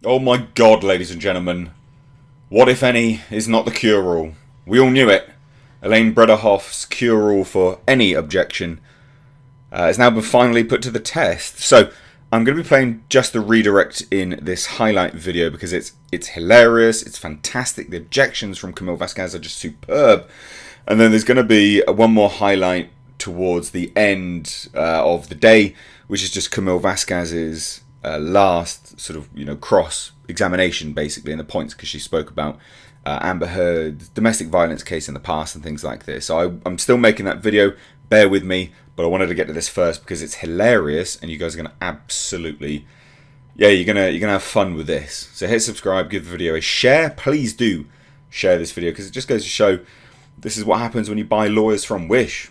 Oh my god, ladies and gentlemen. What, if any, is not the cure-all? We all knew it. Elaine Brederhoff's cure-all for any objection has now been finally put to the test. So, I'm going to be playing just the redirect in this highlight video because it's hilarious, it's fantastic, the objections from Camille Vasquez are just superb. And then there's going to be one more highlight towards the end of the day, which is just Camille Vasquez's last sort of, cross examination basically, and the points because she spoke about Amber Heard's domestic violence case in the past and things like this. So I'm still making that video, bear with me, but I wanted to get to this first because it's hilarious and you guys are going to absolutely, you're gonna have fun with this. So hit subscribe, give the video a share, please do share this video because it just goes to show this is what happens when you buy lawyers from Wish.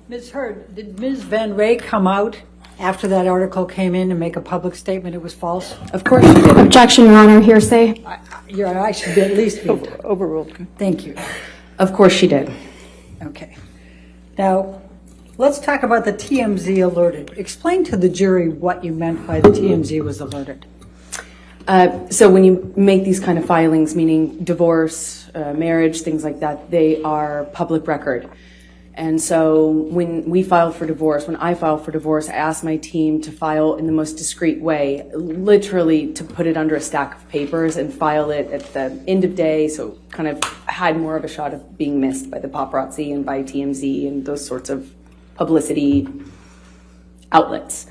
Ms. Heard, did Ms. Van Ray come out after that article came in and make a public statement it was false? Of course she did. Objection, Your Honor. Hearsay. I should be at least be Overruled. Thank you. Of course she did. Okay. Now, let's talk about the TMZ alerted. Explain to the jury what you meant by the TMZ was alerted. So when you make these kind of filings, meaning divorce, marriage, things like that, they are public record. And so when I filed for divorce, I asked my team to file in the most discreet way, literally to put it under a stack of papers and file it at the end of day, so kind of had more of a shot of being missed by the paparazzi and by TMZ and those sorts of publicity outlets.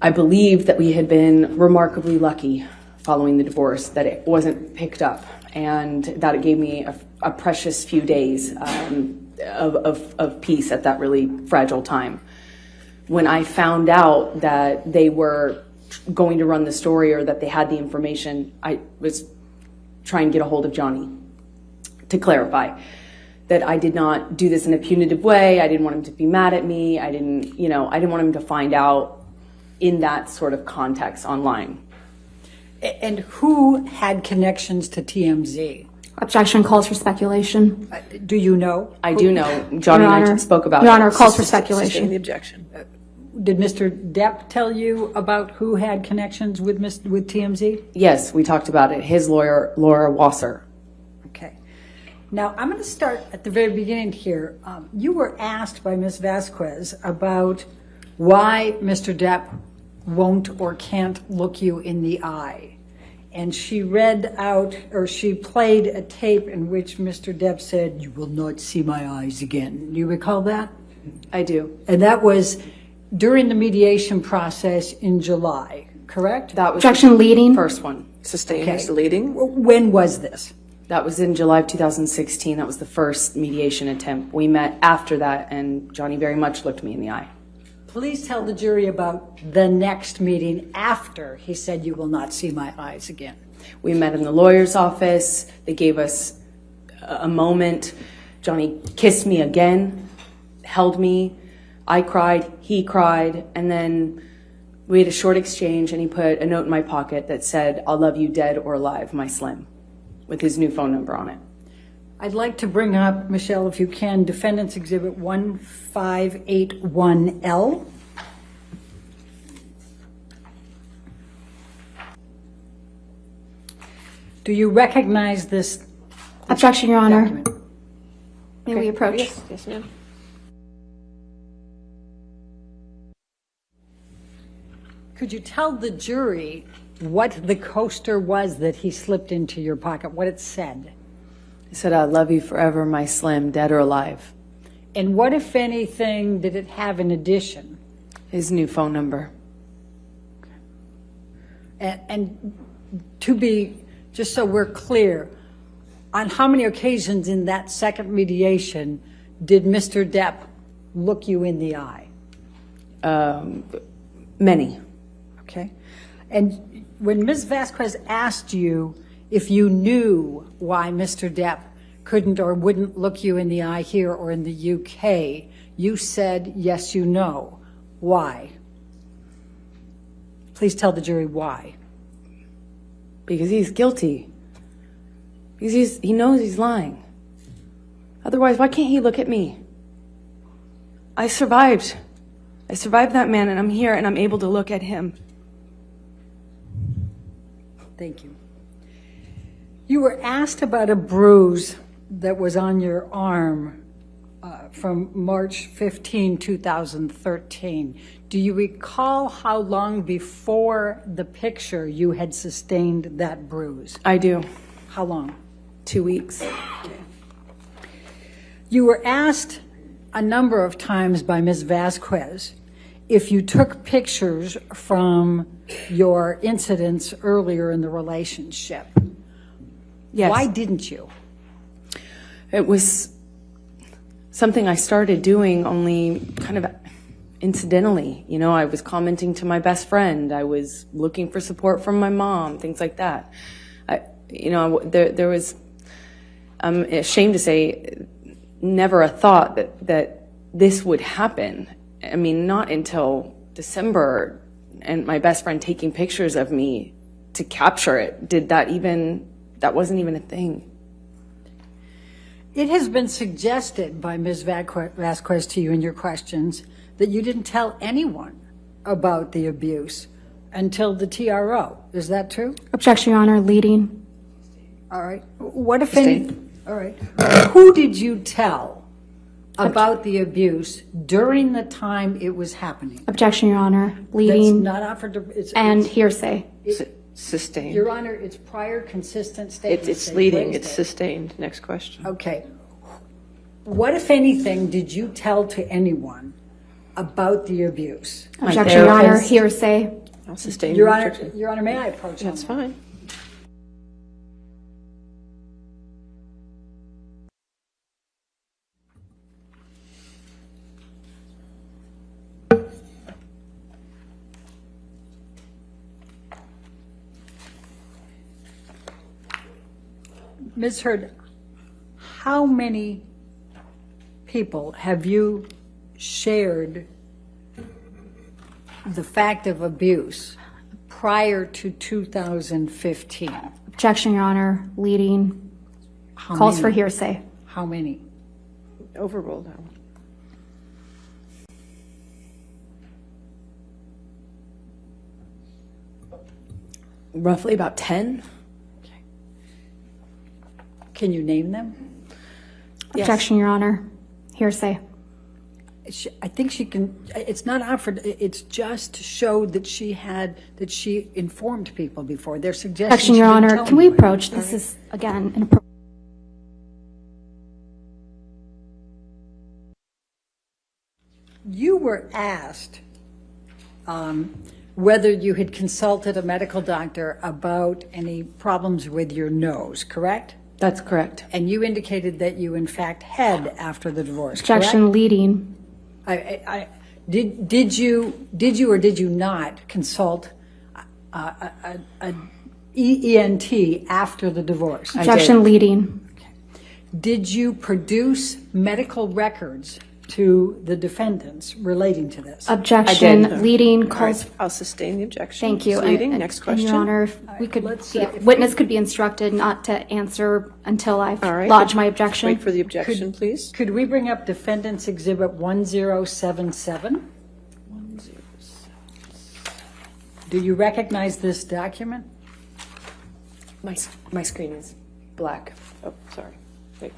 I believed that we had been remarkably lucky following the divorce, that it wasn't picked up, and that it gave me a precious few days of peace at that really fragile time. When I found out that they were going to run the story or that they had the information, I was trying to get a hold of Johnny to clarify that I did not do this in a punitive way. I didn't want him to be mad at me. I didn't want him to find out in that sort of context online. And who had connections to TMZ? Objection calls for speculation. Do you know? I do know. Johnny and I spoke about it. Your Honor, calls for speculation. The objection. Did Mr. Depp tell you about who had connections with TMZ? Yes, we talked about it. His lawyer, Laura Wasser. Okay. Now, I'm going to start at the very beginning here. You were asked by Ms. Vasquez about why Mr. Depp won't or can't look you in the eye. And she read out, or she played a tape in which Mr. Depp said, "You will not see my eyes again." Do you recall that? I do. And that was during the mediation process in July, correct? That was Objection leading. first one. Sustained Okay. leading. When was this? That was in July of 2016. That was the first mediation attempt. We met after that, and Johnny very much looked me in the eye. Please tell the jury about the next meeting after he said, "You will not see my eyes again." We met in the lawyer's office. They gave us a moment. Johnny kissed me again, held me. I cried, he cried, and then we had a short exchange, and he put a note in my pocket that said, "I'll love you dead or alive, my Slim," with his new phone number on it. I'd like to bring up, Michelle, if you can, Defendant's Exhibit 1581L. Do you recognize this? Objection, Your Honor. document? May we approach? Yes, ma'am. Could you tell the jury what the coaster was that he slipped into your pocket, what it said? He said, "I love you forever, my Slim, dead or alive." And what, if anything, did it have in addition? His new phone number. And to be, just so we're clear, on how many occasions in that second mediation did Mr. Depp look you in the eye? Many. Okay. And when Ms. Vasquez asked you if you knew why Mr. Depp couldn't or wouldn't look you in the eye here or in the UK, you said, yes, you know. Why? Please tell the jury why. Because he's guilty. Because he knows he's lying. Otherwise, why can't he look at me? I survived. I survived that man, and I'm here, and I'm able to look at him. Thank you. You were asked about a bruise that was on your arm from March 15, 2013. Do you recall how long before the picture you had sustained that bruise? I do. How long? 2 weeks. You were asked a number of times by Ms. Vasquez if you took pictures from your incidents earlier in the relationship. Yes. Why didn't you? It was something I started doing only kind of incidentally. You know, I was commenting to my best friend. I was looking for support from my mom, things like that. There was, I'm ashamed to say, never a thought that this would happen. I mean, not until December and my best friend taking pictures of me to capture it that wasn't even a thing. It has been suggested by Ms. Vasquez to you in your questions that you didn't tell anyone about the abuse until the TRO. Is that true? Objection, Your Honor, leading. All right. What if any? All right. Who did you tell about the abuse during the time it was happening? Objection, Your Honor, That's leading not offered to. and hearsay. Sustained. Your Honor, it's prior consistent statements. It's They've leading, raised it's it. sustained. Next question. Okay. What, if anything, did you tell to anyone about the abuse? Objection, Your Honor, therapist. hearsay. I'll sustain Your the Honor, objection. Your Honor, may I approach on That's that? fine. Ms. Hurd, how many people have you shared the fact of abuse prior to 2015? Objection, Your Honor, leading. How Calls for many? hearsay. How many? Overruled that one. Roughly about 10. Can you name them? Objection, Your Honor, hearsay. I think she can, it's not offered, it's just to show that that she informed people before. They're suggesting Objection, she Your didn't Honor. tell Can we anyone. approach? This is, again, inappropriate. You were asked whether you had consulted a medical doctor about any problems with your nose, correct? That's correct. And you indicated that you, in fact, had after the divorce, Objection, correct? leading. Did you or did you not consult a ENT after the divorce? Objection, leading. Did you produce medical records to the defendants relating to this? Objection, leading. All Calls. right, I'll sustain the objection. Thank you. It's leading. And- Next and, question. Your Honor, if we could, let's, the if witness could be instructed not to answer until I've All right. lodged my objection. Wait for the objection, please. Could we bring up Defendant's Exhibit 1077? Do you recognize this document? My screen is black. Oh, sorry. Wait.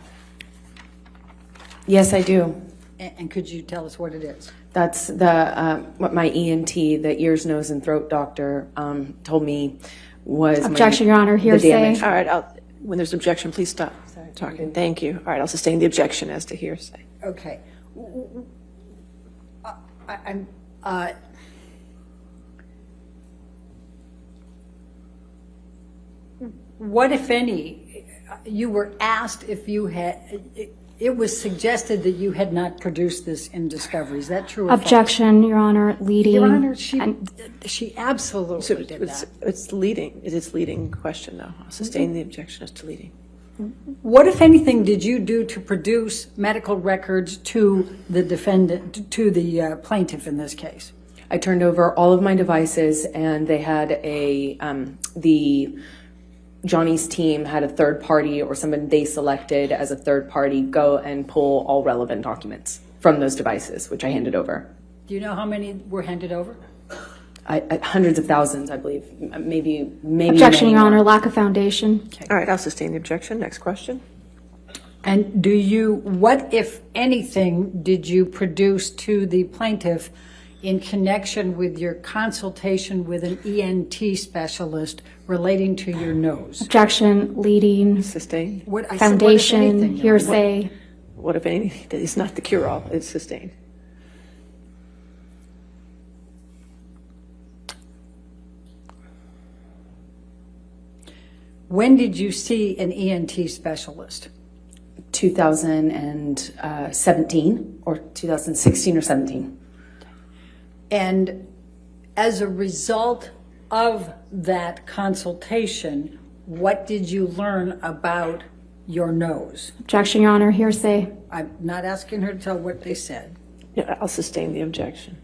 Yes, I do. And could you tell us what it is? That's what my ENT, the ears, nose, and throat doctor, told me was Objection, Your Honor, the hearsay. damage. All right, when there's objection, please stop talking. Thank you. All right, I'll sustain the objection as to hearsay. Okay. What, if any, you were asked if you had, it was suggested that you had not produced this in discovery. Is that true or false? Objection, Your Honor, leading. Your Honor, and- she absolutely So did that. it's leading. It's leading question, though. I'll sustain the objection as to leading. What, if anything, did you do to produce medical records to the defendant, to the plaintiff in this case? I turned over all of my devices, and they had Johnny's team had a third party or someone they selected as a third party go and pull all relevant documents from those devices, which I handed over. Do you know how many were handed over? hundreds of thousands, I believe, maybe. Objection, many Your more. Honor, lack of foundation. All right, I'll sustain the objection. Next question. And what, if anything, did you produce to the plaintiff in connection with your consultation with an ENT specialist relating to your nose? Objection, leading, Sustained. I said, what, if foundation, anything, Your Honor? hearsay. What if anything that is not the cure-all? It's sustained. When did you see an ENT specialist? 2017 or 2016 or 17. And as a result of that consultation, what did you learn about your nose? Objection, Your Honor, hearsay. I'm not asking her to tell what they said. Yeah, I'll sustain the objection.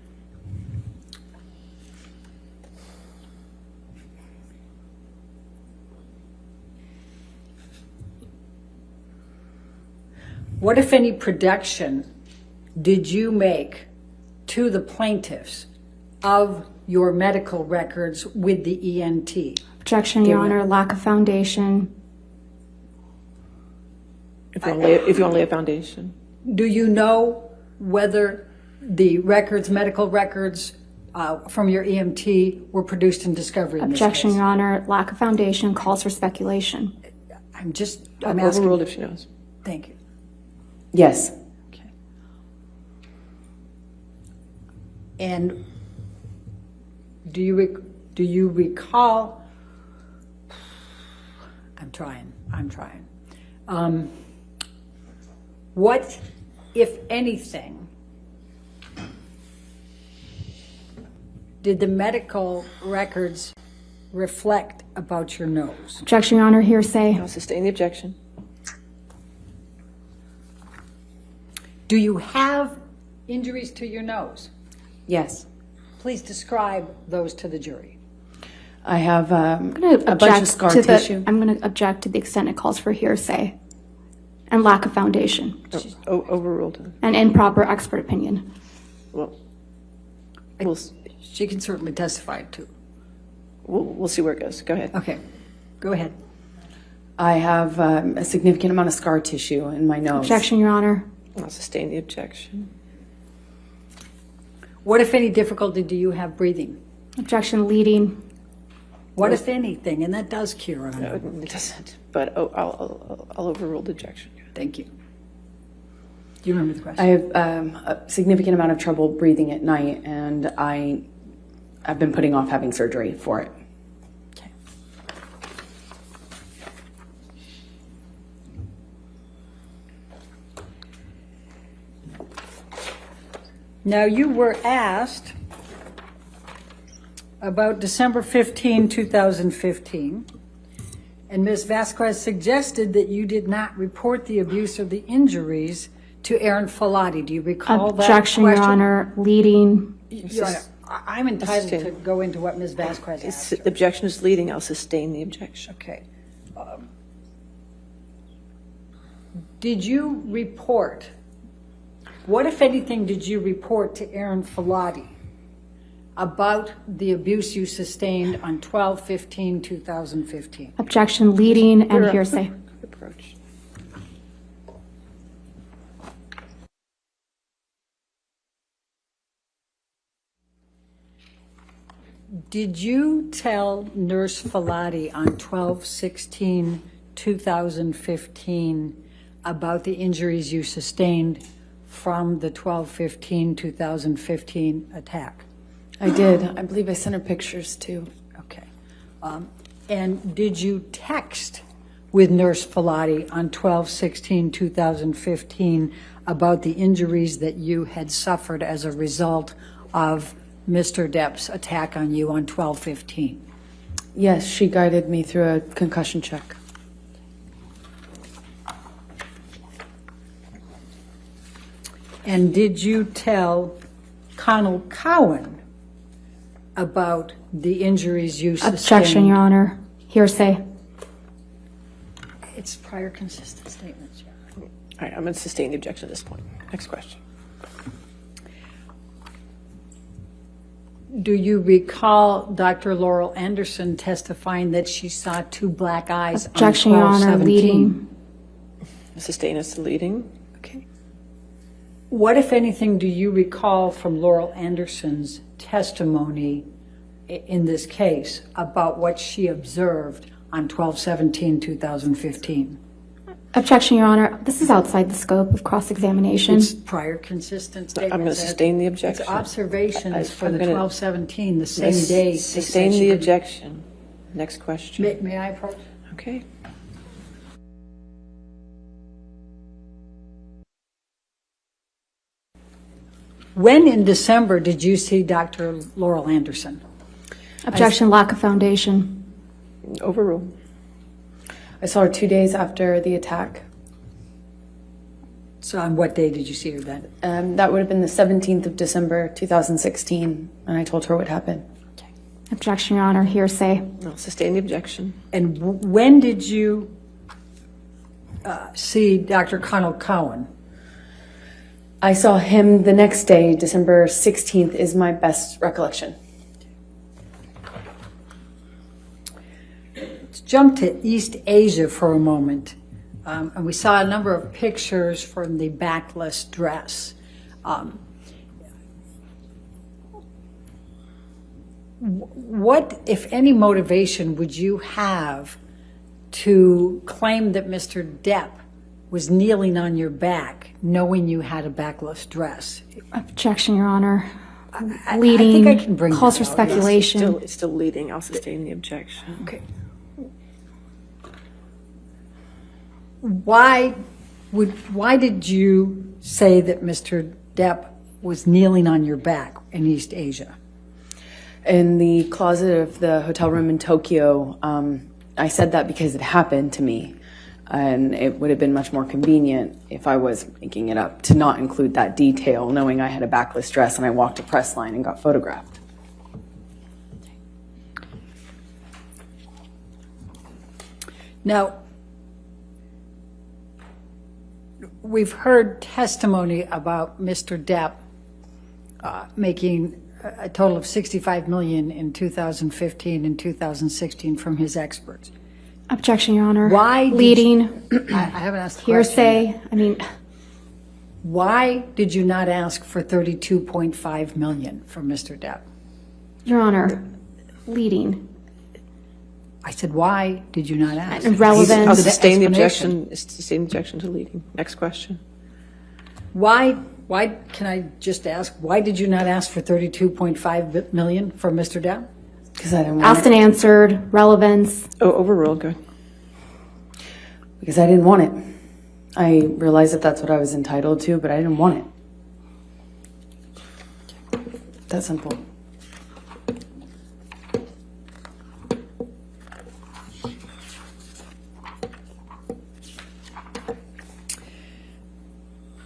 What, if any, production did you make to the plaintiffs of your medical records with the ENT? Objection, Your Honor, lack of foundation. If you only have foundation. Do you know whether the medical records from your EMT were produced in discovery in this Objection, case? Your Honor, lack of foundation calls for speculation. I'm I'm asking. overruled if she knows. Thank you. Yes. Okay. And do you recall? I'm trying. What, if anything, did the medical records reflect about your nose? Objection, Your Honor, hearsay. I'll sustain the objection. Do you have injuries to your nose? Yes. Please describe those to the jury. I have I'm going to a bunch of scar tissue. I'm going to object to the extent it calls for hearsay and lack of foundation Overruled. and improper expert opinion. Well, She can certainly testify too. we'll see where it goes. Go ahead. Okay, go ahead. I have a significant amount of scar tissue in my nose. Objection, Your Honor. I'll sustain the objection. What, if any, difficulty do you have breathing? Objection, leading. What, if anything? And that does cure on No, it. it doesn't. But I'll overrule the objection. Thank you. Do you remember the question? I have a significant amount of trouble breathing at night, and I've been putting off having surgery for it. Okay. Now, you were asked about December 15, 2015, and Ms. Vasquez suggested that you did not report the abuse or the injuries to Aaron Falati. Do you recall that Objection, question? Your Honor, leading. Your Honor, I'm entitled to go into what Ms. Vasquez asked. The objection is leading. I'll sustain the objection. Okay. Did you report, what, if anything, did you report to Aaron Falati about the abuse you sustained on 12/15/2015? Objection, leading and hearsay. Approach. Did you tell Nurse Falati on 12/16/2015 about the injuries you sustained from the 12/15/2015 attack? I did. I believe I sent her pictures too. Okay. And did you text with Nurse Falati on 12/16/2015 about the injuries that you had suffered as a result of Mr. Depp's attack on you on 12/15? Yes, she guided me through a concussion check. And did you tell Connell Cowan about the injuries you sustained? Objection, Your Honor, hearsay. It's prior consistent statements, Your Honor. All right, I'm going to sustain the objection at this point. Next question. Do you recall Dr. Laurel Anderson testifying that she saw two black eyes Objection, on Your Honor, 12/17? leading. Sustain as to leading. Okay. What, if anything, do you recall from Laurel Anderson's testimony in this case about what she observed on 12/17/2015? Objection, Your Honor. This is outside the scope of cross-examination. It's prior consistent statement. I'm going to sustain the It's objection. observations for I'm the gonna 12/17, the same day. Sustain the objection. Next question. May I approach? Okay. When in December did you see Dr. Laurel Anderson? Objection, lack of foundation. Overruled. I saw her 2 days after the attack. So on what day did you see her then? That would have been the 17th of December, 2016, and I told her what happened. Objection, Your Honor, hearsay. I'll sustain the objection. And when did you see Dr. Connell Cowan? I saw him the next day, December 16th is my best recollection. Let's jump to East Asia for a moment. And we saw a number of pictures from the backless dress. What, if any, motivation would you have to claim that Mr. Depp was kneeling on your back, knowing you had a backless dress? Objection, Your Honor. I Leading. think I can bring Calls for that out. speculation. It's still leading. I'll sustain the objection. Okay. Why did you say that Mr. Depp was kneeling on your back in East Asia? In the closet of the hotel room in Tokyo, I said that because it happened to me. And it would have been much more convenient if I was making it up to not include that detail, knowing I had a backless dress and I walked a press line and got photographed. Now, we've heard testimony about Mr. Depp making a total of $65 million in 2015 and 2016 from his experts. Objection, Your Honor. Why did leading. I haven't asked the question yet. Hearsay. I mean, Why did you not ask for $32.5 million from Mr. Depp? Your Honor, leading. I said, why did you not ask? Relevant. I'll The sustain the explanation. objection. Sustain the objection to leading. Next question. Why, can I just ask, why did you not ask for $32.5 million from Mr. Depp? Because I didn't want Asked it. and answered. Relevance. Oh, overruled. Good. Because I didn't want it. I realized that that's what I was entitled to, but I didn't want it. That simple.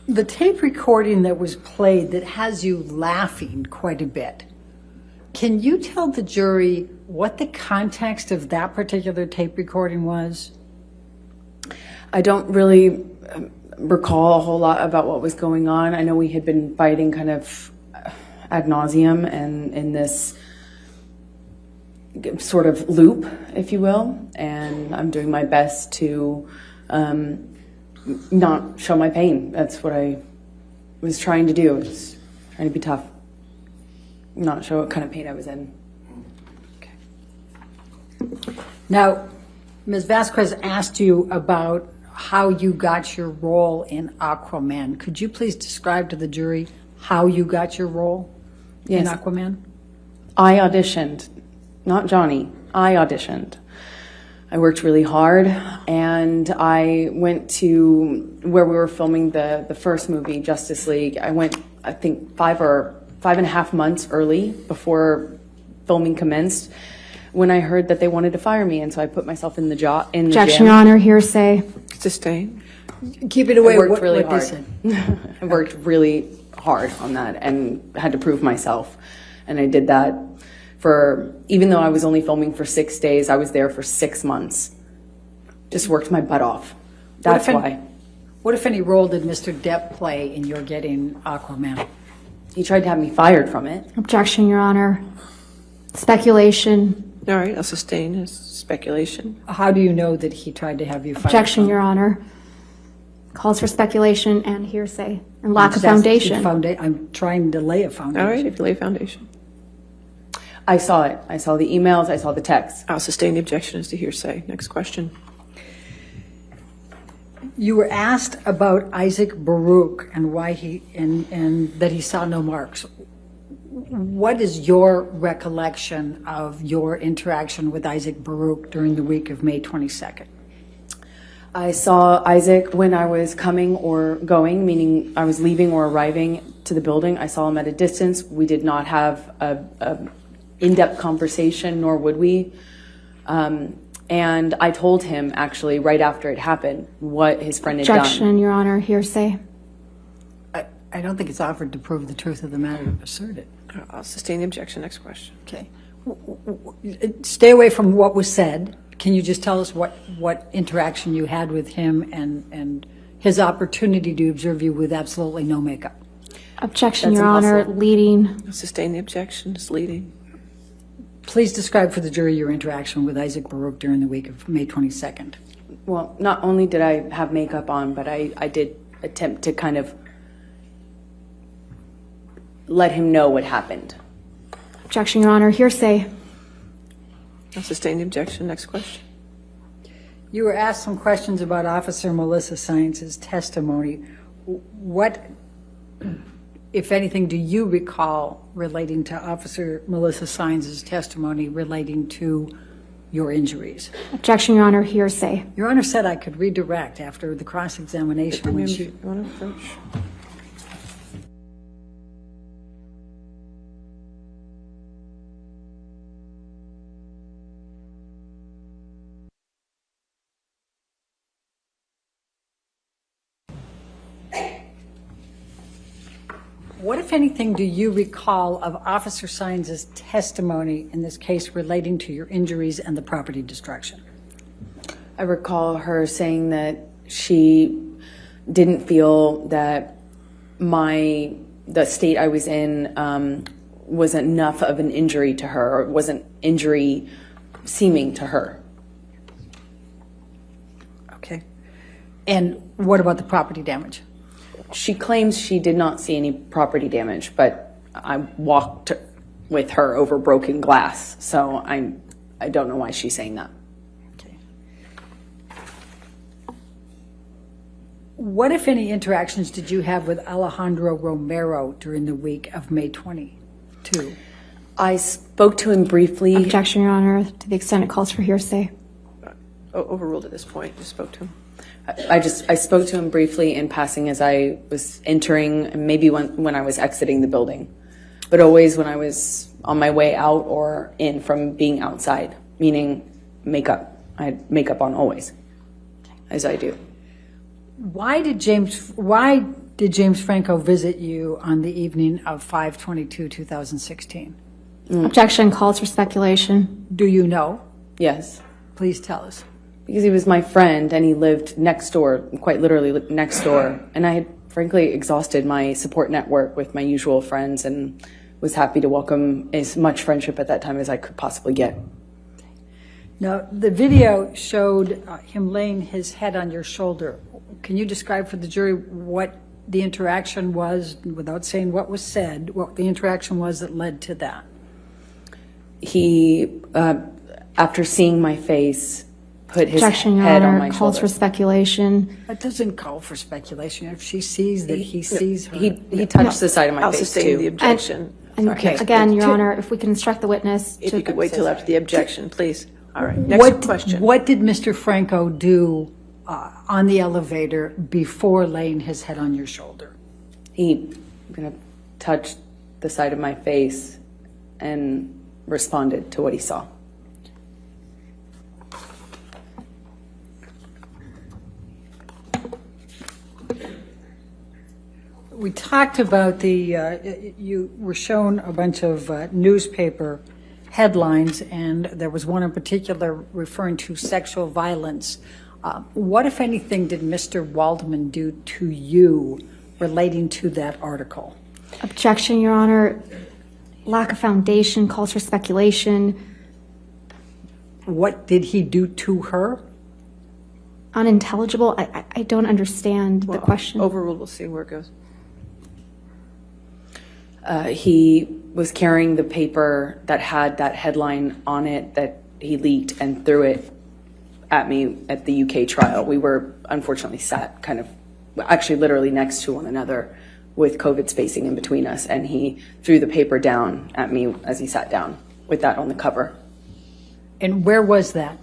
The tape recording that was played that has you laughing quite a bit, can you tell the jury what the context of that particular tape recording was? I don't really recall a whole lot about what was going on. I know we had been fighting kind of ad nauseum and in this sort of loop, if you will, and I'm doing my best to not show my pain. That's what I was trying to do. I was trying to be tough, not show what kind of pain I was in. Now, Ms. Vasquez asked you about how you got your role in Aquaman. Could you please describe to the jury how you got your role in Yes. Aquaman? I auditioned, not Johnny. I auditioned. I worked really hard, and I went to where we were filming the first movie, Justice League. I went, I think, 5.5 months early before filming commenced, when I heard that they wanted to fire me, and so I put myself in the job in the Objection, gym. Your Honor. Hearsay. Sustain. Keep it away. I worked what, really what they hard. said. I worked really hard on that and had to prove myself. And I did that for, even though I was only filming for 6 days, I was there for 6 months. Just worked my butt off. That's What if why. What, if any, role did Mr. Depp play in your getting Aquaman? He tried to have me fired from it. Objection, Your Honor. Speculation. All right, I'll sustain his speculation. How do you know that he tried to have you fired? Objection, Your Honor. Calls for speculation and hearsay and lack of That's- foundation. I'm trying to lay a foundation. All right, if you lay a foundation. I saw it. I saw the emails. I saw the texts. I'll sustain the objection as to hearsay. Next question. You were asked about Isaac Baruch and why and that he saw no marks. What is your recollection of your interaction with Isaac Baruch during the week of May 22nd? I saw Isaac when I was coming or going, meaning I was leaving or arriving to the building. I saw him at a distance. We did not have a in-depth conversation, nor would we. And I told him, actually, right after it happened, what his friend had done. Objection, Your Honor. Hearsay. I don't think it's offered to prove the truth of the matter asserted. I'll sustain the objection. Next question. Okay. Stay away from what was said. Can you just tell us what interaction you had with him and his opportunity to observe you with absolutely no makeup? Objection, That's Your Honor. impossible. Leading. I'll sustain the objection. It's leading. Please describe for the jury your interaction with Isaac Baruch during the week of May 22nd. Well, not only did I have makeup on, but I did attempt to kind of let him know what happened. Objection, Your Honor. Hearsay. I'll sustain the objection. Next question. You were asked some questions about Officer Melissa Science's testimony. What, if anything, do you recall relating to Officer Melissa Science's testimony relating to your injuries? Objection, Your Honor. Hearsay. Your Honor said I could redirect after the cross-examination when she... You want to approach? What, if anything, do you recall of Officer Science's testimony in this case relating to your injuries and the property destruction? I recall her saying that she didn't feel that the state I was in was enough of an injury to her, or wasn't injury seeming to her. Okay. And what about the property damage? She claims she did not see any property damage, but I walked with her over broken glass, so I don't know why she's saying that. Okay. What, if any, interactions did you have with Alejandro Romero during the week of May 22? I spoke to him briefly. Objection, Your Honor. To the extent it calls for hearsay. Overruled at this point. Just spoke to him. I spoke to him briefly in passing as I was entering, and maybe when I was exiting the building, but always when I was on my way out or in from being outside, meaning makeup. I had makeup on always, as I do. Why did James Franco visit you on the evening of 5/22/2016? Objection calls for speculation. Do you know? Yes, Please tell us. because he was my friend and he lived next door, quite literally next door, and I had frankly exhausted my support network with my usual friends and was happy to welcome as much friendship at that time as I could possibly get. Now, the video showed him laying his head on your shoulder. Can you describe for the jury what the interaction was, without saying what was said, what the interaction was that led to that? He, after seeing my face, put his Objection, Your head on Honor. my Calls for shoulder. speculation. That doesn't call for speculation. If she sees that he sees her. He touched the side of my I'll face sustain the too. objection. And Okay. again, Your Honor, if we can instruct the witness If to you could wait till after the objection, please. All right. Next question. What did Mr. Franco do on the elevator before laying his head on your shoulder? He kind of touched the side of my face and responded to what he saw. We talked about you were shown a bunch of newspaper headlines, and there was one in particular referring to sexual violence. What, if anything, did Mr. Waldman do to you relating to that article? Objection, Your Honor. Lack of foundation calls for speculation. What did he do to her? Unintelligible. I don't understand the question. Overruled, we'll see where it goes. He was carrying the paper that had that headline on it that he leaked and threw it at me at the UK trial. We were unfortunately sat kind of, actually literally next to one another with COVID spacing in between us, and he threw the paper down at me as he sat down with that on the cover. And where was that?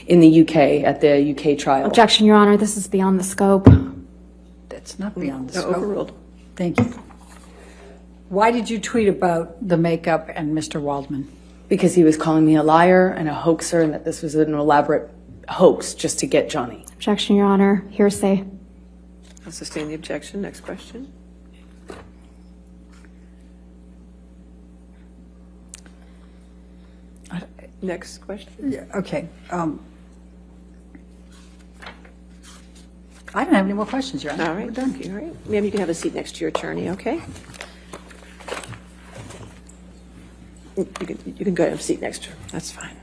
In the UK, at the UK trial. Objection, Your Honor. This is beyond the scope. That's not beyond the No, scope. overruled. Thank you. Why did you tweet about the makeup and Mr. Waldman? Because he was calling me a liar and a hoaxer, and that this was an elaborate hoax just to get Johnny. Objection, Your Honor. Hearsay. I'll sustain the objection. Next question. Next question. Okay. I don't have any more questions, Your Honor. All right, We're done. thank you. All right. Ma'am, you can have a seat next to your attorney, okay? You can go and have a seat next to her. That's fine.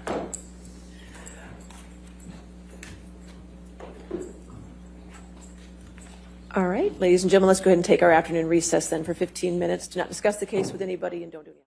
All right, ladies and gentlemen, let's go ahead and take our afternoon recess then for 15 minutes. Do not discuss the case with anybody and don't do anything.